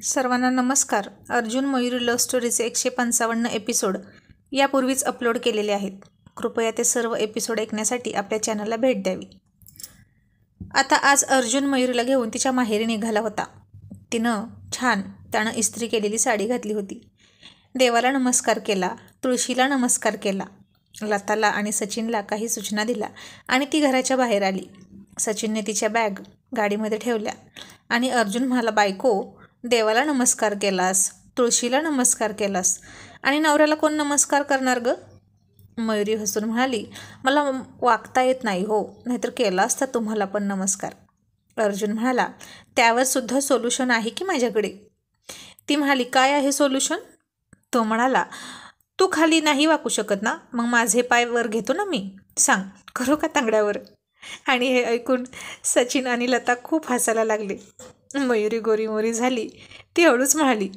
सर्वांना नमस्कार. Arjun Mayuri love स्टोरीचे 155 episode यापूर्वीच अपलोड केलेले आहेत. कृपया ते सर्व एपिसोड ऐकण्यासाठी आपल्या चॅनलला भेट द्यावी. आता आज अर्जुन मयूरीला घेऊन तिच्या माहेरी निघाला होता. त्यानं इस्त्री केलेली साडी घातली होती. देवाला नमस्कार केला, तुळशीला नमस्कार केला, लताला आणि सचिनला काही सूचना दिल्या आणि ती घराच्या बाहेर आली. सचिनने तिच्या बॅग गाडीमध्ये ठेवल्या आणि अर्जुन म्हणाला, बायको, देवाला नमस्कार केलास, तुळशीला नमस्कार केलास आणि नवऱ्याला कोण नमस्कार करणार ग? मयुरी हसून म्हणाली, मला वागता येत नाही हो, नाहीतर केला असता तुम्हाला पण नमस्कार. अर्जुन म्हणाला, त्यावर सुद्धा सोल्युशन आहे की माझ्याकडे. ती म्हणाली, काय आहे सोल्युशन? तो म्हणाला, तू खाली नाही वाकू शकत ना, मग माझे पाय वर घेतो ना मी. सांग, करू का तांगड्यावर? आणि हे ऐकून सचिन आणि लता खूप हसायला लागले. मयुरी गोरीमोरी झाली. ती हळूच म्हणाली,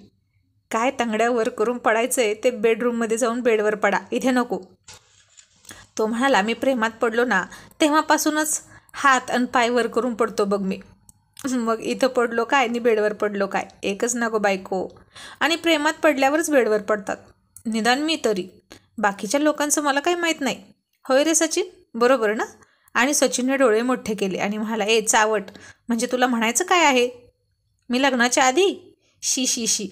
काय तांगड्यावर करून पडायचंय ते बेडरूममध्ये जाऊन बेडवर पडा, इथे नको. तो म्हणाला, मी प्रेमात पडलो ना, तेव्हापासूनच हात आणि पाय वर करून पडतो बघ मी. मग इथं पडलो काय आणि बेडवर पडलो काय, एकच नको बायको. आणि प्रेमात पडल्यावरच बेडवर पडतात, निदान मी तरी. बाकीच्या लोकांचं मला काही माहीत नाही. होय रे सचिन, बरोबर ना? आणि सचिनने डोळे मोठे केले आणि म्हणाला, ए चावट, म्हणजे तुला म्हणायचं काय आहे? मी लग्नाच्या आधी? शी शी शी,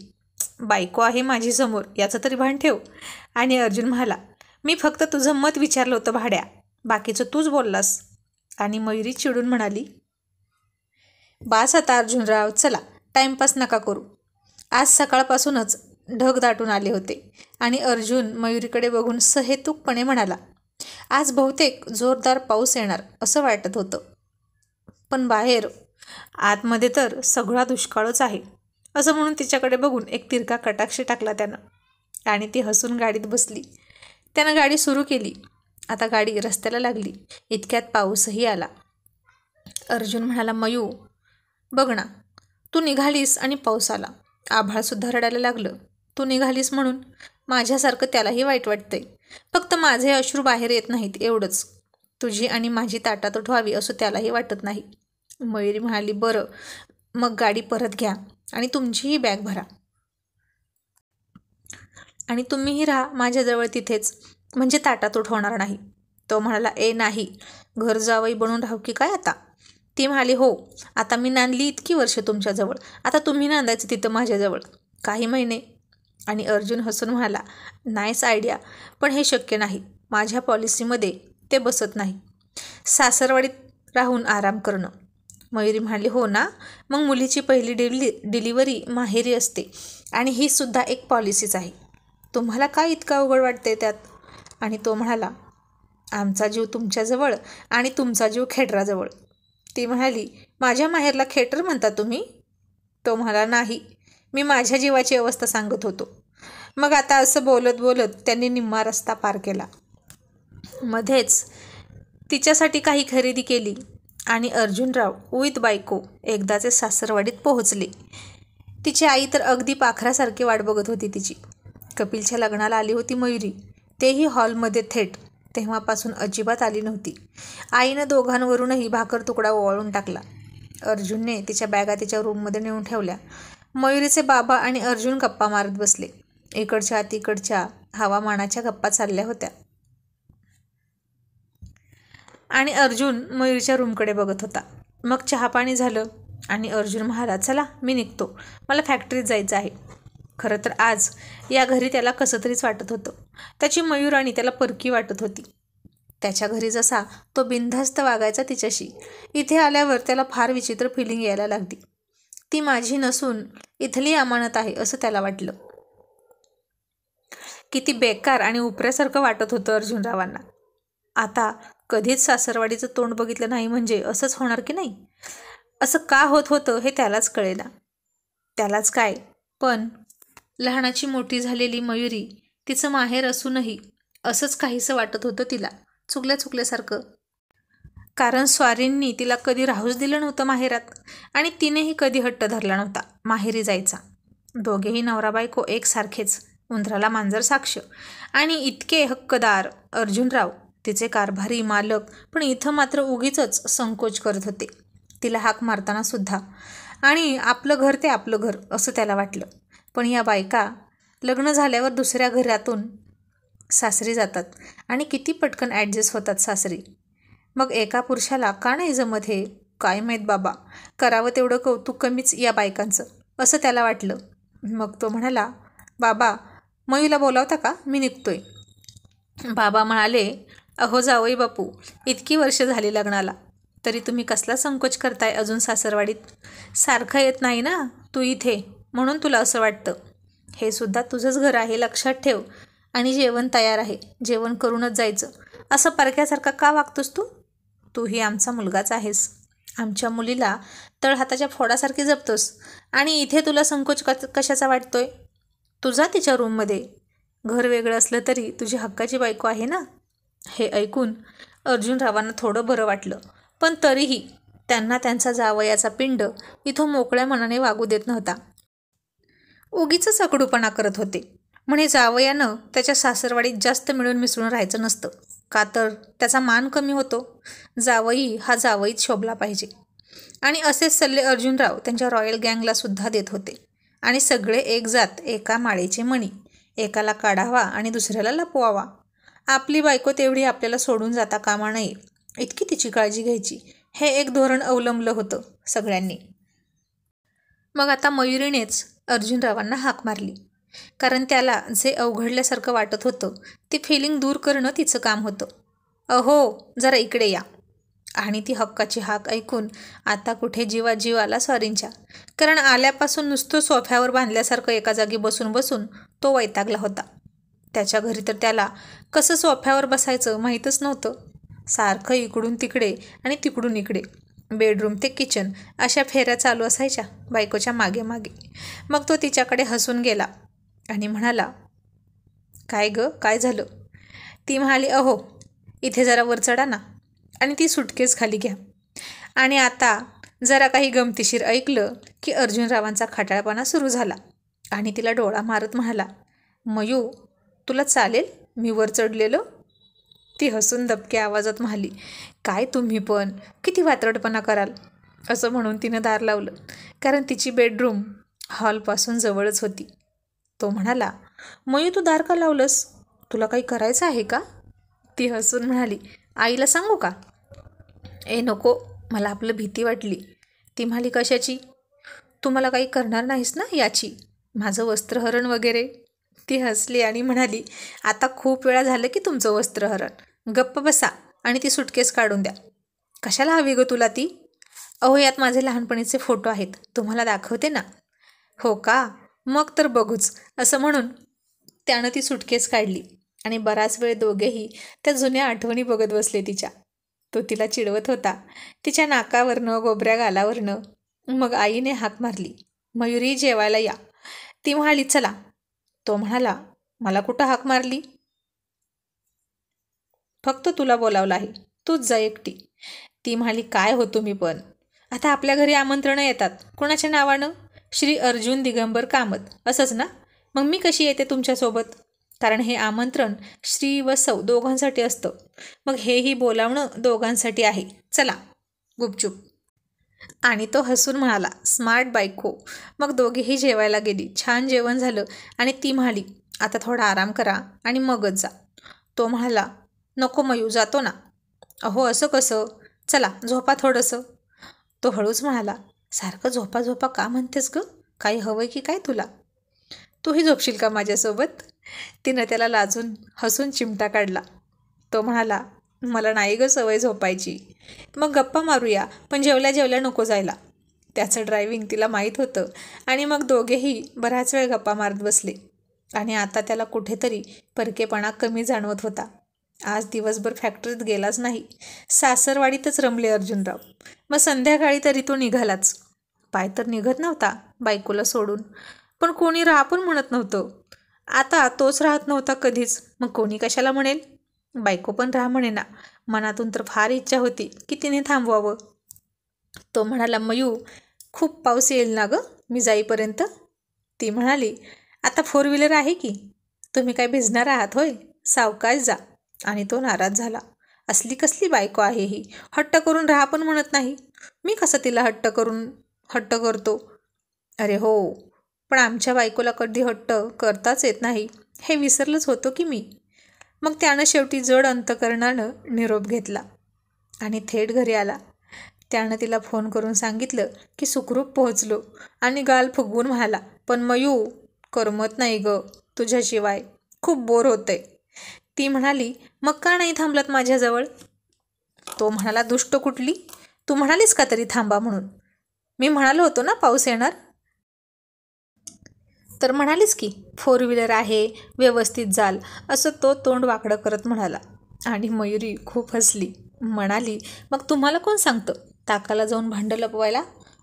बायको आहे माझी समोर, याचं तरी भान ठेव. आणि अर्जुन म्हणाला, मी फक्त तुझं मत विचारलं होतं भाड्या, बाकीचं तूच बोललास. आणि मयुरी चिडून म्हणाली, बास आता अर्जुनराव, चला टाईमपास नका करू. आज सकाळपासूनच ढग दाटून आले होते. आणि अर्जुन मयुरीकडे बघून सहेतुकपणे म्हणाला, आज बहुतेक जोरदार पाऊस येणार असं वाटत होतं, पण बाहेर आतमध्ये तर सगळा दुष्काळच आहे. असं म्हणून तिच्याकडे बघून एक तिरका कटाक्ष टाकला त्यानं आणि ती हसून गाडीत बसली. त्यानं गाडी सुरू केली. आता गाडी रस्त्याला लागली. इतक्यात पाऊसही आला. अर्जुन म्हणाला, मयू बघ ना, तू निघालीस आणि पाऊस आला. आभाळसुद्धा रडायला लागलं. तू निघालीस म्हणून माझ्यासारखं त्यालाही वाईट वाटतंय. फक्त माझे अश्रू बाहेर येत नाहीत एवढंच. तुझी आणि माझी ताटातूट व्हावी असं त्यालाही वाटत नाही. मयुरी म्हणाली, बरं, मग गाडी परत घ्या आणि तुमचीही बॅग भरा आणि तुम्हीही राहा माझ्याजवळ तिथेच, म्हणजे ताटातूट होणार नाही. तो म्हणाला, ए नाही, घर जावई बनून राहू की काय आता? ती म्हणाली, हो, आता मी नांदली इतकी वर्ष तुमच्याजवळ, आता तुम्ही नांदायचं तिथं माझ्याजवळ काही महिने. आणि अर्जुन हसून म्हणाला, नाईस आयडिया, पण हे शक्य नाही. माझ्या पॉलिसीमध्ये ते बसत नाही. सासरवाडीत राहून आराम करणं. मयुरी म्हणाली, हो ना, मग मुलीची पहिली डिलिव्हरी माहेरी असते आणि ही सुद्धा एक पॉलिसीच आहे. तुम्हाला काय इतकं अवघड वाटते त्यात? आणि तो म्हणाला, आमचा जीव तुमच्याजवळ आणि तुमचा जीव खेटराजवळ. ती म्हणाली, माझ्या माहेरला खेटर म्हणता तुम्ही? तो म्हणाला, नाही, मी माझ्या जीवाची अवस्था सांगत होतो. मग आता असं बोलत बोलत त्यांनी निम्मा रस्ता पार केला. मध्येच तिच्यासाठी काही खरेदी केली आणि अर्जुनराव विथ बायको एकदाचे सासरवाडीत पोहोचले. तिची आई तर अगदी पाखरासारखी वाट बघत होती तिची. कपिलच्या लग्नाला आली होती मयुरी, तेही हॉलमध्ये थेट. तेव्हापासून अजिबात आली नव्हती. आईनं दोघांवरूनही भाकर तुकडा ओवाळून टाकला. अर्जुनने तिच्या बॅगा तिच्या रूममध्ये नेऊन ठेवल्या. मयुरीचे बाबा आणि अर्जुन गप्पा मारत बसले. इकडच्या तिकडच्या हवामानाच्या गप्पा चालल्या होत्या आणि अर्जुन मयुरीच्या रूमकडे बघत होता. मग चहापाणी झालं आणि अर्जुन म्हणाला, चला मी निघतो, मला फॅक्टरीत जायचं आहे. खरं तर आज या घरी त्याला कसं तरीच वाटत होतं. त्याची मयूराणी त्याला परकी वाटत होती. त्याच्या घरी जसा तो बिनधास्त वागायचा तिच्याशी, इथे आल्यावर त्याला फार विचित्र फिलिंग यायला लागली. ती माझी नसून इथली अमानत आहे असं त्याला वाटलं. किती बेकार आणि उपऱ्यासारखं वाटत होतं अर्जुनरावांना. आता कधीच सासरवाडीचं तोंड बघितलं नाही म्हणजे असंच होणार की नाही? असं का होत होतं हे त्यालाच कळेना. त्यालाच काय, पण लहानाची मोठी झालेली मयुरी, तिचं माहेर असूनही असंच काहीसं वाटत होतं तिला, चुकल्यासारखं. कारण स्वारींनी तिला कधी राहूच दिलं नव्हतं माहेरात आणि तिनेही कधी हट्ट धरला नव्हता माहेरी जायचा. दोघेही नवरा बायको एकसारखेच, उंदराला मांजर साक्ष. आणि इतके हक्कदार अर्जुनराव, तिचे कारभारी मालक, पण इथं मात्र उगीचच संकोच करत होते तिला हाक मारताना सुद्धा. आणि आपलं घर ते आपलं घर असं त्याला वाटलं. पण या बायका लग्न झाल्यावर दुसऱ्या घरातून सासरी जातात आणि किती पटकन ॲडजस्ट होतात सासरी. मग एका पुरुषाला का नाही जमत हे काय माहीत बाबा. करावं तेवढं कौतुक कमीच या बायकांचं असं त्याला वाटलं. मग तो म्हणाला, बाबा मयूला बोलावता का, मी निघतोय. बाबा म्हणाले, अहो जावई बापू, इतकी वर्ष झाली लग्नाला, तरी तुम्ही कसला संकोच करताय अजून सासरवाडीत. सारखं येत नाही ना तू इथे, म्हणून तुला असं वाटतं. हे सुद्धा तुझंच घर आहे लक्षात ठेव. आणि जेवण तयार आहे, जेवण करूनच जायचं. असं परक्यासारखा का वागतोस तू. तूही आमचा मुलगाच आहेस. आमच्या मुलीला तळहाताच्या फोडासारखी जपतोस आणि इथे तुला संकोच कशाचा वाटतोय. तुझा तिच्या रूममध्ये. घर वेगळं असलं तरी तुझी हक्काची बायको आहे ना. हे ऐकून अर्जुनरावांना थोडं बरं वाटलं, पण तरीही त्यांना त्यांचा जावयाचा पिंड इथं मोकळ्या मनाने वागू देत नव्हता. उगीच अकडूपणा करत होते. म्हणे जावयानं त्याच्या सासरवाडीत जास्त मिळून मिसळून राहायचं नसतं, का तर त्याचा मान कमी होतो. जावई हा जावईच शोभला पाहिजे. आणि असेच सल्ले अर्जुनराव त्यांच्या रॉयल गँगला सुद्धा देत होते. आणि सगळे एक जात एका माळेचे मणी, एकाला काढावा आणि दुसऱ्याला लपवावा. आपली बायको तेवढी आपल्याला सोडून जाता कामा नये, इतकी तिची काळजी घ्यायची. हे एक धोरण अवलंबलं होतं सगळ्यांनी. मग आता मयुरीनेच अर्जुनरावांना हाक मारली, कारण त्याला जे अवघडल्यासारखं वाटत होतं ते फिलिंग दूर करणं तिचं काम होतं. अहो जरा इकडे या. आणि ती हक्काची हाक ऐकून आता कुठे जीव आला स्वारींच्या, कारण आल्यापासून नुसतं सोफ्यावर बांधल्यासारखं एका जागी बसून बसून तो वैतागला होता. त्याच्या घरी तर त्याला कसं सोफ्यावर बसायचं माहीतच नव्हतं. सारखं इकडून तिकडे आणि तिकडून इकडे, बेडरूम ते किचन अशा फेऱ्या चालू असायच्या बायकोच्या मागे मागे. मग तो तिच्याकडे हसून गेला आणि म्हणाला, काय ग काय झालं. ती म्हणाली, अहो इथे जरा वर चढा ना आणि ती सुटकेस खाली घ्या. आणि आता जरा काही गमतीशीर ऐकलं की अर्जुनरावांचा खटाळपणा सुरू झाला आणि तिला डोळा मारत म्हणाला, मयू तुला चालेल मी वर चढलेलं. ती हसून दबक्या आवाजात म्हणाली, काय तुम्ही पण किती वात्रटपणा कराल. असं म्हणून तिनं दार लावलं, कारण तिची बेडरूम हॉलपासून जवळच होती. तो म्हणाला, मयू तू दार का लावलंस, तुला काही करायचं आहे का. ती हसून म्हणाली, आईला सांगू का. ए नको, मला आपलं भीती वाटली. ती म्हणाली, कशाची. तू मला काही करणार नाहीस ना याची, माझं वस्त्रहरण वगैरे. ती हसली आणि म्हणाली, आता खूप वेळा झालं की तुमचं वस्त्रहरण. गप्प बसा आणि ती सुटकेस काढून द्या. कशाला हवी गं तुला ती. अहो यात माझे लहानपणीचे फोटो आहेत, तुम्हाला दाखवते ना. हो का, मग तर बघूच. असं म्हणून त्यानं ती सुटकेस काढली आणि बराच वेळ दोघेही त्या जुन्या आठवणी बघत बसले तिच्या. तो तिला चिडवत होता, तिच्या नाकावरनं गोबऱ्या गालावरनं. मग आईने हाक मारली, मयुरी जेवायला या. ती म्हणाली, चला. तो म्हणाला, मला कुठं हाक मारली, फक्त तुला बोलावलं आहे, तूच जा एकटी. ती म्हणाली, काय हो तुम्ही पण, आता आपल्या घरी आमंत्रणं येतात कोणाच्या नावानं. श्री अर्जुन दिगंबर कामत असंच ना. मग मी कशी येते तुमच्यासोबत, कारण हे आमंत्रण श्री व सौ दोघांसाठी असतं. मग हेही बोलावणं दोघांसाठी आहे. चला गुपचूप. आणि तो हसून म्हणाला, स्मार्ट बायको. मग दोघेही जेवायला गेली. छान जेवण झालं आणि ती म्हणाली, आता थोडा आराम करा आणि मगच जा. तो म्हणाला, नको मयू, जातो ना. अहो असं कसं, चला झोपा थोडंसं. तो हळूच म्हणाला, सारखं झोपा झोपा का म्हणतेस ग, काही हवंय की काय तुला. तूही झोपशील का माझ्यासोबत. तिनं त्याला लाजून हसून चिमटा काढला. तो म्हणाला, मला नाही ग सवय झोपायची. मग गप्पा मारूया, पण जेवल्या जेवल्या नको जायला. त्याचं ड्रायव्हिंग तिला माहीत होतं. आणि मग दोघेही बराच वेळ गप्पा मारत बसले. आणि आता त्याला कुठेतरी परकेपणा कमी जाणवत होता. आज दिवसभर फॅक्टरीत गेलाच नाही, सासरवाडीतच रमले अर्जुनराव. मग संध्याकाळी तरी तो निघालाच. पाय तर निघत नव्हता बायकोला सोडून, पण कोणी राहा पण म्हणत नव्हतं. आता तोच राहत नव्हता कधीच, मग कोणी कशाला म्हणेल. बायको पण राहा म्हणे ना. मनातून तर फार इच्छा होती की तिने थांबवावं. तो म्हणाला, मयू खूप पाऊस येईल ना गं मी जाईपर्यंत. ती म्हणाली, आता 4 व्हीलर आहे की, तुम्ही काय भिजणार आहात होय, सावकाश जा. आणि तो नाराज झाला. असली कसली बायको आहे ही, हट्ट करून राहा पण म्हणत नाही. मी कसं तिला हट्ट करून हट्ट करतो. अरे हो, पण आमच्या बायकोला कधी हट्ट करताच येत नाही हे विसरलंच होतो की मी. मग त्यानं शेवटी जड अंतकरणानं निरोप घेतला आणि थेट घरी आला. त्यानं तिला फोन करून सांगितलं की सुखरूप पोहोचलो आणि गाल फुगवून म्हणाला, पण मयू, करमत नाही ग तुझ्याशिवाय, खूप बोर होतंय. ती म्हणाली, मग का नाही थांबलात माझ्याजवळ? तो म्हणाला, दुष्ट कुठली, तू म्हणालीस का तरी थांबा म्हणून? मी म्हणालो होतो ना पाऊस येणार. तर म्हणालीस की 4 व्हीलर आहे, व्यवस्थित जाल, असं तो तोंड वाकडं करत म्हणाला. आणि मयुरी खूप हसली, म्हणाली, मग तुम्हाला कोण सांगतं ताकाला जाऊन भांडं लपवायला?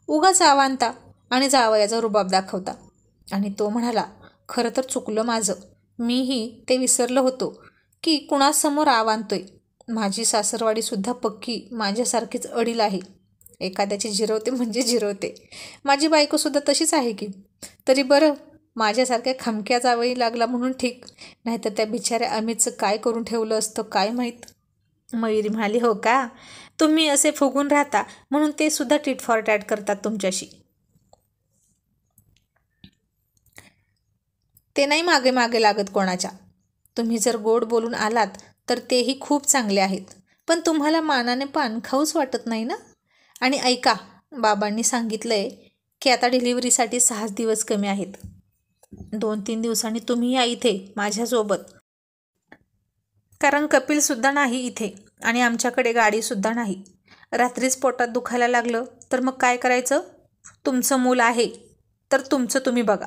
उगाच आवांता आणि जावयाचा रुबाब दाखवता. आणि तो म्हणाला, खरं तर चुकलं माझं, मीही ते विसरलं होतो की कुणासमोर आवांतोय. माझी सासरवाडीसुद्धा पक्की माझ्यासारखीच अडील आहे. एखाद्याची जिरवते म्हणजे जिरवते. माझी बायकोसुद्धा तशीच आहे की. तरी बरं, माझ्यासारख्या खमक्या जावई लागला म्हणून ठीक, नाहीतर त्या बिचाऱ्या अमितचं काय करून ठेवलं असतं काय माहीत. मयुरी म्हणाली, हो का, तुम्ही असे फुगून राहता म्हणून ते सुद्धा टिट फॉर टॅट करतात तुमच्याशी. ते नाही मागे मागे लागत कोणाच्या. तुम्ही जर गोड बोलून आलात तर तेही खूप चांगले आहेत, पण तुम्हाला मानाने पान खाऊच वाटत नाही ना. आणि ऐका, बाबांनी सांगितलंय की आता डिलिव्हरीसाठी 6 दिवस कमी आहेत. 2-3 दिवसांनी तुम्ही या इथे माझ्यासोबत, कारण कपिलसुद्धा नाही इथे आणि आमच्याकडे गाडीसुद्धा नाही. रात्रीच पोटात दुखायला लागलं तर मग काय करायचं? तुमचं मूल आहे तर तुमचं तुम्ही बघा.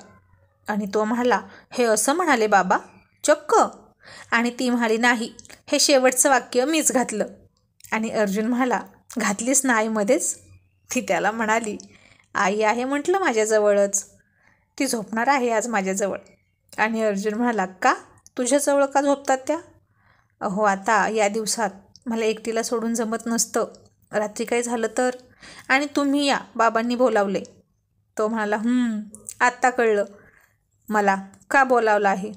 आणि तो म्हणाला, हे असं म्हणाले बाबा चक्क? आणि ती म्हणाली, नाही, हे शेवटचं वाक्य मीच घातलं. आणि अर्जुन म्हणाला, घातलीस ना आईमध्येच? ती त्याला म्हणाली, आई आहे म्हटलं माझ्याजवळच, ती झोपणार आहे आज माझ्याजवळ. आणि अर्जुन म्हणाला, का तुझ्याजवळ का झोपतात त्या? अहो आता या दिवसात मला एकटीला सोडून जमत नसतं, रात्री काही झालं तर. आणि तुम्ही या, बाबांनी बोलावले. तो म्हणाला, आत्ता कळलं मला का बोलावलं आहे.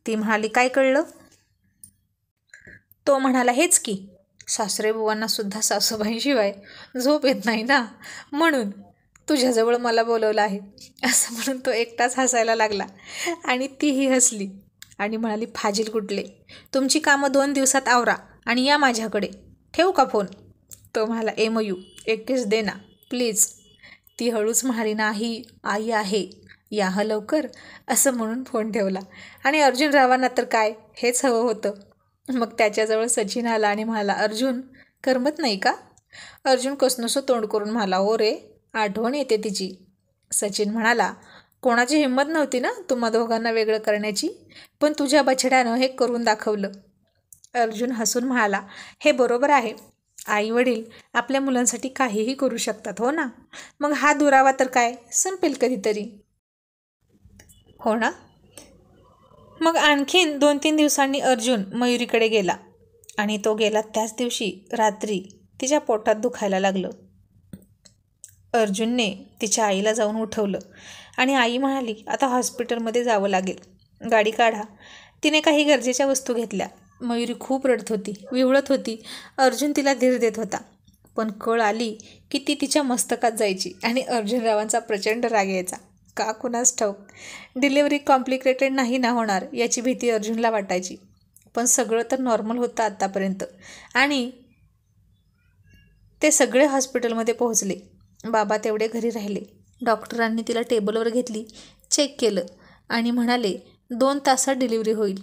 ती म्हणाली, काय कळलं? तो म्हणाला, हेच की, सासरे बुवांना सुद्धा सासूबाईंशिवाय झोप येत नाही ना, म्हणून तुझ्याजवळ मला बोलवलं आहे. असं म्हणून तो एकटाच हसायला लागला आणि तीही हसली आणि म्हणाली, फाजील कुठले, तुमची कामं 2 दिवसात आवरा आणि या माझ्याकडे, ठेवू का फोन? तो म्हणाला, ए मयू, एक किस दे ना प्लीज. ती हळूच म्हणाली, नाही, आई आहे, या हं लवकर, असं म्हणून फोन ठेवला. आणि अर्जुन रावांना तर काय हेच हवं होतं. मग त्याच्याजवळ सचिन आला आणि म्हणाला, अर्जुन, करमत नाही का? अर्जुन कसनसं तोंड करून म्हणाला, हो रे, आठवण येते तिची. सचिन म्हणाला, कोणाची हिंमत नव्हती ना तुम्हा दोघांना वेगळं करण्याची, पण तुझ्या बछड्यानं हे करून दाखवलं. अर्जुन हसून म्हणाला, हे बरोबर आहे, आई वडील आपल्या मुलांसाठी काहीही करू शकतात, हो ना. मग हा दुरावा तर काय संपेल कधीतरी, हो ना. मग आणखीन 2-3 दिवसांनी अर्जुन मयुरीकडे गेला आणि तो गेला त्याच दिवशी रात्री तिच्या पोटात दुखायला लागलं. अर्जुनने तिच्या आईला जाऊन उठवलं आणि आई म्हणाली, आता हॉस्पिटलमध्ये जावं लागेल, गाडी काढा. तिने काही गरजेच्या वस्तू घेतल्या. मयुरी खूप रडत होती, विवळत होती. अर्जुन तिला धीर देत होता, पण कळ आली की ती तिच्या मस्तकात जायची आणि अर्जुनरावांचा प्रचंड राग यायचा. का कुणास ठाऊक. डिलिव्हरी कॉम्प्लिकेटेड नाही ना होणार याची भीती अर्जुनला वाटायची, पण सगळं तर नॉर्मल होतं आत्तापर्यंत. आणि ते सगळे हॉस्पिटलमध्ये पोहोचले. बाबा तेवढे घरी राहिले. डॉक्टरांनी तिला टेबलवर घेतली, चेक केलं आणि म्हणाले, 2 तासात डिलिव्हरी होईल.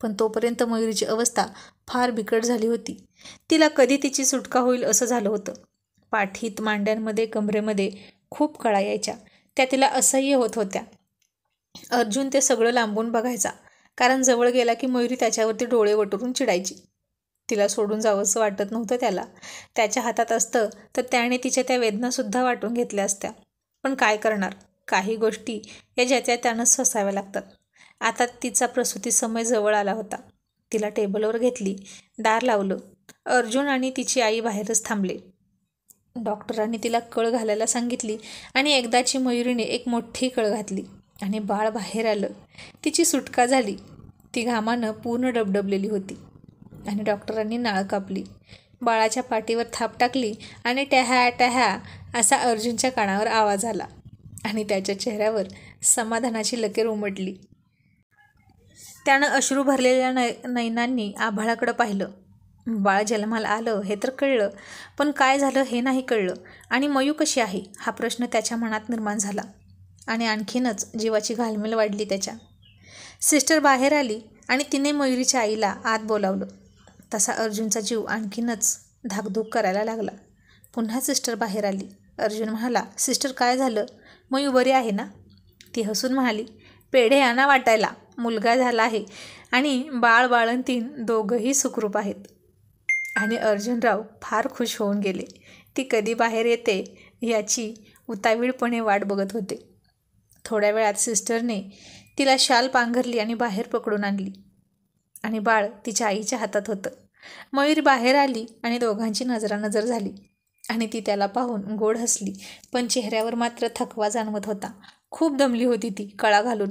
पण तोपर्यंत मयुरीची अवस्था फार बिकट झाली होती. तिला कधी तिची सुटका होईल असं झालं होतं. पाठीत, मांड्यांमध्ये, कमरेमध्ये खूप कळा यायच्या, त्या तिला असह्य होत होत्या. अर्जुन ते सगळं लांबून बघायचा, कारण जवळ गेला की मयुरी त्याच्यावरती डोळे वटरून चिडायची. तिला सोडून जावंसं वाटत नव्हतं त्याला. त्याच्या हातात असतं तर त्याने तिच्या त्या वेदनासुद्धा वाटून घेतल्या असत्या. पण काय करणार, काही गोष्टी या ज्याच्या त्यानंच सोसाव्या लागतात. आता तिचा प्रसूती समय जवळ आला होता. तिला टेबलवर घेतली, दार लावलं. अर्जुन आणि तिची आई बाहेरच थांबले. डॉक्टरांनी तिला कळ घालायला सांगितली आणि एकदाची मयुरीने एक मोठी कळ घातली आणि बाळ बाहेर आलं. तिची सुटका झाली. ती घामानं पूर्ण डबडबलेली होती आणि डॉक्टरांनी नाळ कापली. बाळाच्या पाठीवर थाप टाकली आणि टॅहा टॅहा असा अर्जुनच्या कानावर आवाज आला आणि त्याच्या चेहऱ्यावर समाधानाची लकीर उमटली. त्यानं अश्रू भरलेल्या नयनांनी आभाळाकडं पाहिलं. बाळ जन्माला आलं हे तर कळलं, पण काय झालं हे नाही कळलं. आणि मयू कशी आहे हा प्रश्न त्याच्या मनात निर्माण झाला आणि आणखीनच जीवाची घालमेल वाढली त्याच्या. सिस्टर बाहेर आली आणि तिने मयुरीच्या आईला आत बोलावलं. तसा अर्जुनचा जीव आणखीनच धाकधूक करायला लागला. पुन्हा सिस्टर बाहेर आली. अर्जुन म्हणाला, सिस्टर काय झालं? मयू बरी आहे ना? ती हसून म्हणाली, पेढे आणा वाटायला, मुलगा झाला आहे आणि बाळंतीण दोघंही सुखरूप आहेत. आणि अर्जुनराव फार खुश होऊन गेले. ती कधी बाहेर येते याची उतावीळपणे वाट बघत होते. थोड्या वेळात सिस्टरने तिला शाल पांघरली आणि बाहेर पकडून आणली आणि बाळ तिच्या आईच्या हातात होतं. मयुरी बाहेर आली आणि दोघांची नजरानजर झाली आणि ती त्याला पाहून गोड हसली, पण चेहऱ्यावर मात्र थकवा जाणवत होता. खूप दमली होती ती कळा घालून.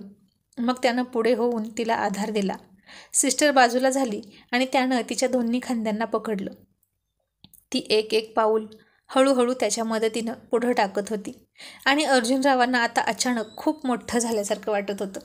मग त्यानं पुढे होऊन तिला आधार दिला. सिस्टर बाजूला झाली आणि त्यानं तिच्या दोन्ही खांद्यांना पकडलं. ती एक एक पाऊल हळूहळू त्याच्या मदतीनं पुढं टाकत होती आणि अर्जुनरावांना आता अचानक खूप मोठं झाल्यासारखं वाटत होतं.